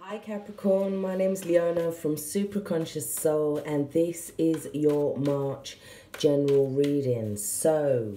Hi Capricorn, my name's Leona from Supra Conscioussoul, and this is your March general reading. So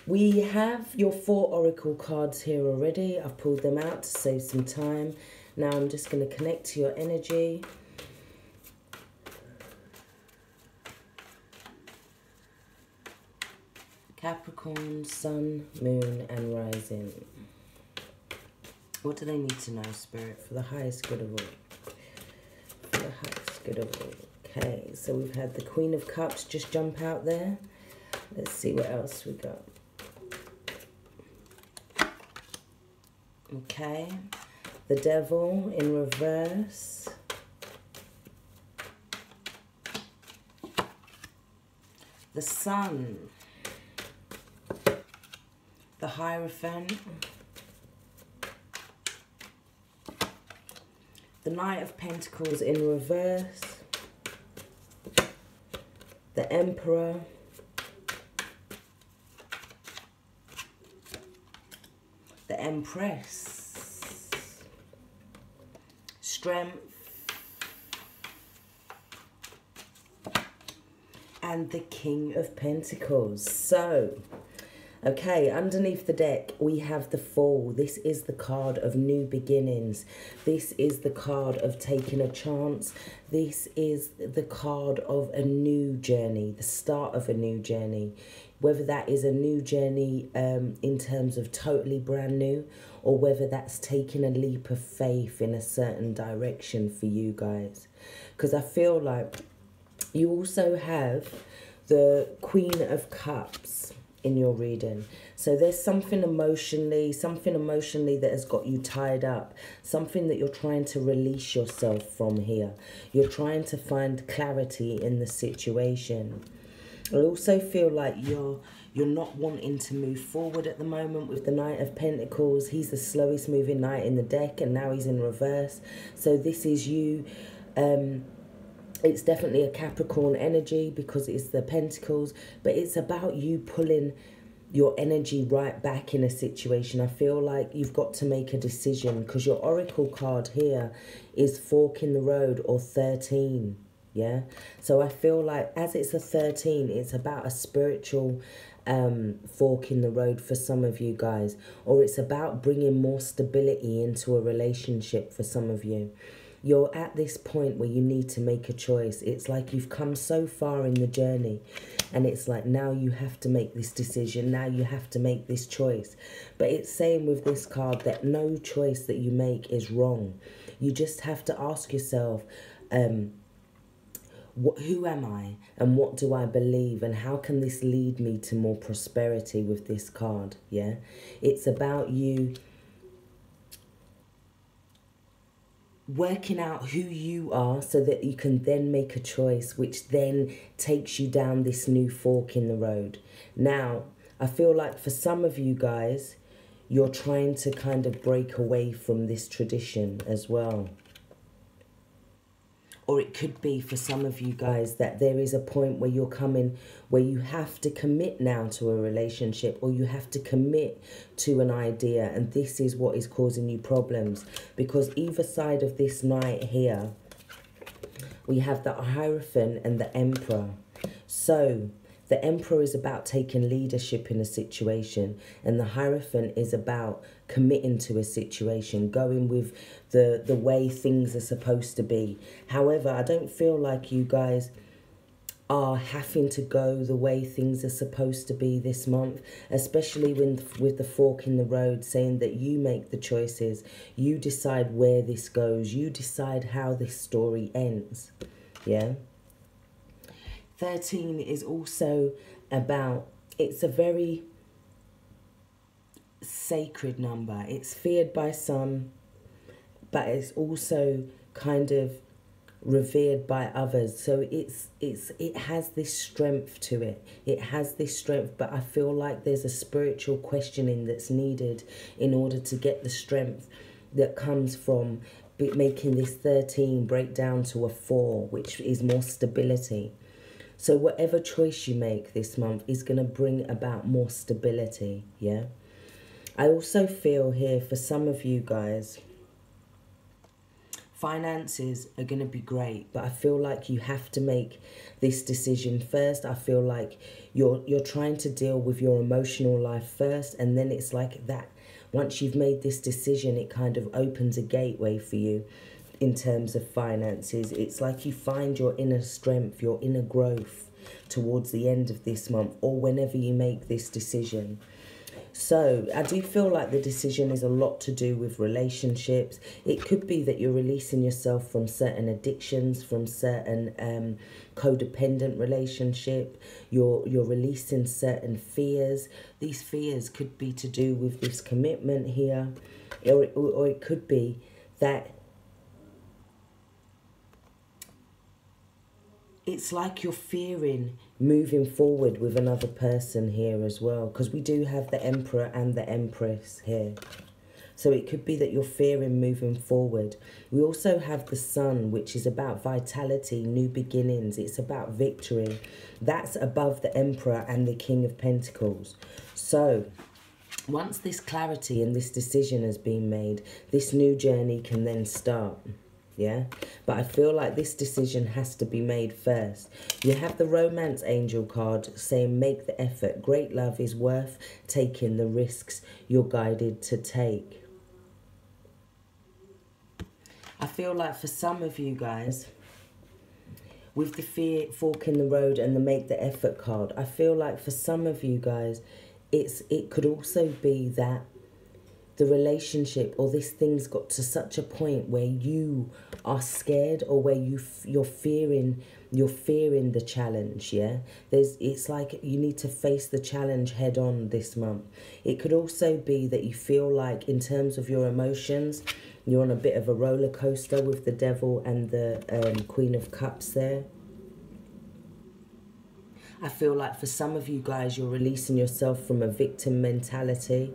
we have your 4 oracle cards here already. I've pulled them out to save some time. Now I'm just going to connect to your energy. Capricorn, Sun, Moon and Rising. What do they need to know, Spirit, for the highest good of all? For the highest good of all. Okay, so we've had the Queen of Cups just jump out there. Let's see what else we got. Okay, the Devil in reverse. The Sun. The Hierophant. The Knight of Pentacles in reverse. The Emperor. The Empress. Strength. And the King of Pentacles. So, okay, underneath the deck, we have the Fool. This is the card of new beginnings. This is the card of taking a chance. This is the card of a new journey, the start of a new journey. Whether that is a new journey in terms of totally brand new, or whether that's taking a leap of faith in a certain direction for you guys. Because I feel like you also have the Queen of Cups in your reading. So there's something emotionally that has got you tied up, something that you're trying to release yourself from here. You're trying to find clarity in the situation. I also feel like you're not wanting to move forward at the moment with the Knight of Pentacles. He's the slowest moving knight in the deck, and now he's in reverse. So this is you. It's definitely a Capricorn energy because it's the Pentacles, but it's about you pulling your energy right back in a situation. I feel like you've got to make a decision because your oracle card here is fork in the road, or 13. Yeah, so I feel like as it's a 13, it's about a spiritual fork in the road for some of you guys, or it's about bringing more stability into a relationship for some of you. You're at this point where you need to make a choice. It's like you've come so far in the journey, and it's like now you have to make this decision. Now you have to make this choice. But it's saying with this card that no choice that you make is wrong. You just have to ask yourself, who am I, and what do I believe, and how can this lead me to more prosperity with this card? Yeah, it's about you working out who you are so that you can then make a choice, which then takes you down this new fork in the road. Now, I feel like for some of you guys, you're trying to kind of break away from this tradition as well. Or it could be for some of you guys that there is a point where you're coming, where you have to commit now to a relationship, or you have to commit to an idea. And this is what is causing you problems. Because either side of this knight here, we have the Hierophant and the Emperor. So the Emperor is about taking leadership in a situation, and the Hierophant is about committing to a situation, going with the way things are supposed to be. However, I don't feel like you guys are having to go the way things are supposed to be this month, especially with the fork in the road, saying that you make the choices, you decide where this goes, you decide how this story ends. Yeah. 13 is also about, it's a very sacred number. It's feared by some, but it's also kind of revered by others. So it has this strength to it. It has this strength, but I feel like there's a spiritual questioning that's needed in order to get the strength that comes from making this 13 break down to a 4, which is more stability. So whatever choice you make this month is going to bring about more stability, yeah? I also feel here for some of you guys finances are going to be great, but I feel like you have to make this decision first. I feel like you're trying to deal with your emotional life first, and then it's like that. Once you've made this decision, it kind of opens a gateway for you in terms of finances. It's like you find your inner strength, your inner growth towards the end of this month, or whenever you make this decision. So I do feel like the decision is a lot to do with relationships. It could be that you're releasing yourself from certain addictions, from certain codependent relationship. You're releasing certain fears. These fears could be to do with this commitment here, or it could be that it's like you're fearing moving forward with another person here as well, because we do have the Emperor and the Empress here. So it could be that you're fearing moving forward. We also have the Sun, which is about vitality, new beginnings. It's about victory. That's above the Emperor and the King of Pentacles. So once this clarity and this decision has been made, this new journey can then start. Yeah, but I feel like this decision has to be made first. You have the Romance Angel card saying make the effort. Great love is worth taking the risks you're guided to take. I feel like for some of you guys, with the fear, fork in the road and the make the effort card, I feel like for some of you guys, it could also be that the relationship or this thing's got to such a point where you are scared, or where you're fearing the challenge. Yeah, it's like you need to face the challenge head on this month. It could also be that you feel like in terms of your emotions, you're on a bit of a roller coaster with the Devil and the Queen of Cups there. I feel like for some of you guys, you're releasing yourself from a victim mentality,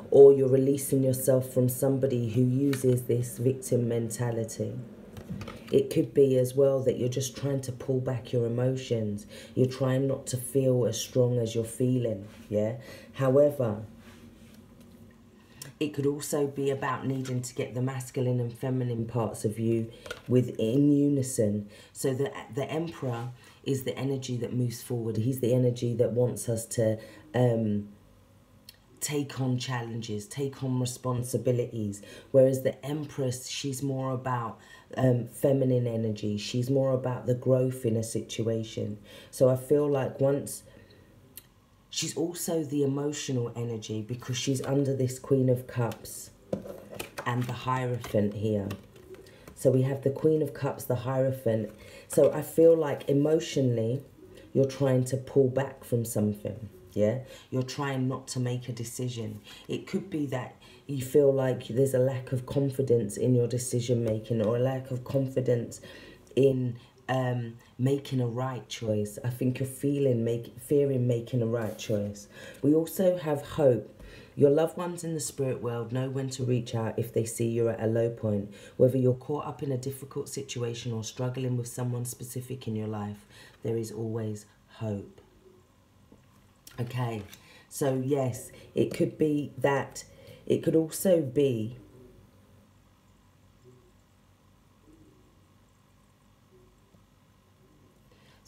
or you're releasing yourself from somebody who uses this victim mentality. It could be as well that you're just trying to pull back your emotions. You're trying not to feel as strong as you're feeling, yeah? However, it could also be about needing to get the masculine and feminine parts of you within unison. So the Emperor is the energy that moves forward. He's the energy that wants us to take on challenges, take on responsibilities. Whereas the Empress, she's more about feminine energy. She's more about the growth in a situation. So I feel like once... She's also the emotional energy, because she's under this Queen of Cups and the Hierophant here. So we have the Queen of Cups, the Hierophant. So I feel like emotionally, you're trying to pull back from something. Yeah, you're trying not to make a decision. It could be that you feel like there's a lack of confidence in your decision making, or a lack of confidence in making a right choice. I think you're fearing making a right choice. We also have hope. Your loved ones in the spirit world know when to reach out if they see you're at a low point. Whether you're caught up in a difficult situation or struggling with someone specific in your life, there is always hope. Okay, so yes, it could be that. It could also be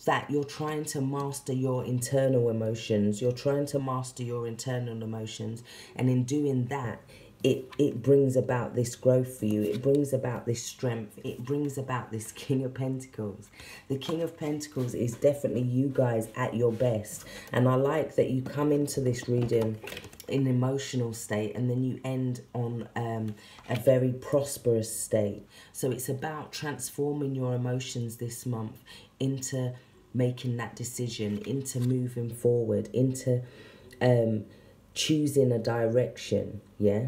that you're trying to master your internal emotions. You're trying to master your internal emotions. And in doing that, it brings about this growth for you. It brings about this strength. It brings about this King of Pentacles. The King of Pentacles is definitely you guys at your best. And I like that you come into this reading in an emotional state, and then you end on a very prosperous state. So it's about transforming your emotions this month into making that decision, into moving forward, into choosing a direction, yeah?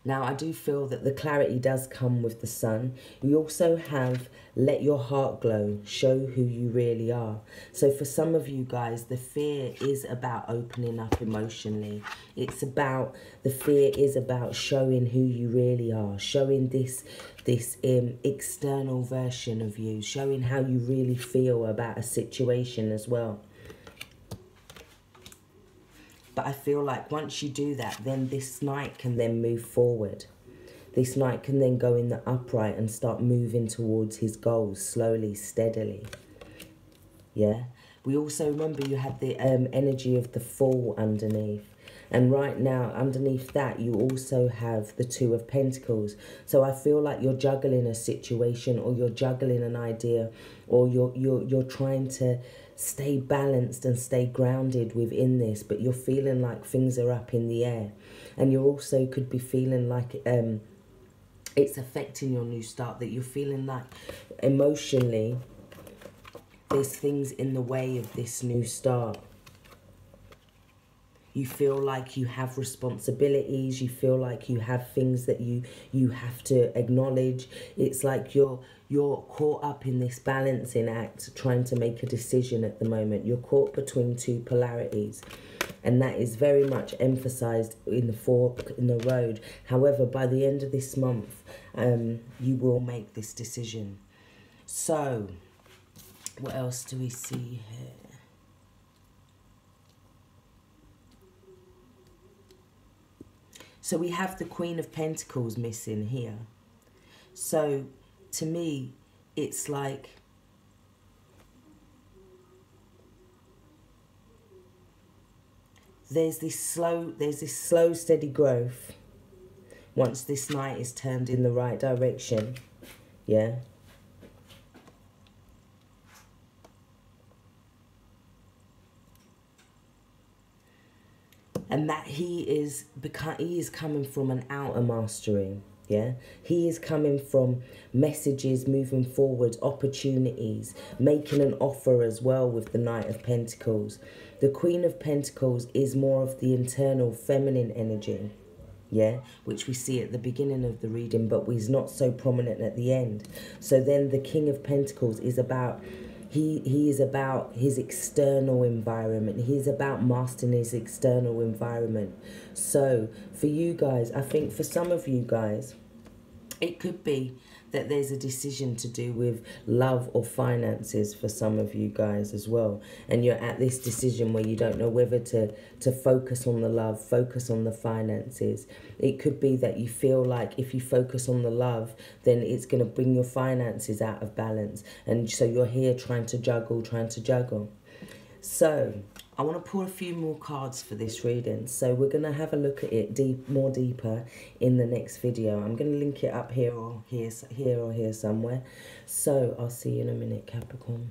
Now, I do feel that the clarity does come with the Sun. You also have let your heart glow, show who you really are. So for some of you guys, the fear is about opening up emotionally. It's about, the fear is about showing who you really are, showing this external version of you, showing how you really feel about a situation as well. But I feel like once you do that, then this night can then move forward. This Knight can then go in the upright and start moving towards his goals slowly, steadily. Yeah. We also, remember, you had the energy of the Fool underneath. And right now, underneath that, you also have the Two of Pentacles. So I feel like you're juggling a situation, or you're juggling an idea, or you're trying to stay balanced and stay grounded within this, but you're feeling like things are up in the air. And you also could be feeling like it's affecting your new start, that you're feeling like emotionally there's things in the way of this new start. You feel like you have responsibilities. You feel like you have things that you have to acknowledge. It's like you're caught up in this balancing act, trying to make a decision at the moment. You're caught between two polarities. And that is very much emphasized in the fork in the road. However, by the end of this month, you will make this decision. So, what else do we see here? So we have the Queen of Pentacles missing here. So to me, it's like there's this slow, steady growth once this Knight is turned in the right direction. Yeah. And that he is coming from an outer mastery. Yeah, he is coming from messages moving forward, opportunities, making an offer as well with the Knight of Pentacles. The Queen of Pentacles is more of the internal feminine energy, yeah, which we see at the beginning of the reading, but is not so prominent at the end. So then the King of Pentacles is about, he is about his external environment. He's about mastering his external environment. So for you guys, I think for some of you guys, it could be that there's a decision to do with love or finances for some of you guys as well. And you're at this decision where you don't know whether to focus on the love, focus on the finances. It could be that you feel like if you focus on the love, then it's going to bring your finances out of balance. And so you're here trying to juggle. So I want to pull a few more cards for this reading. So we're going to have a look at it more deeper in the next video. I'm going to link it up here or here somewhere. So I'll see you in a minute, Capricorn.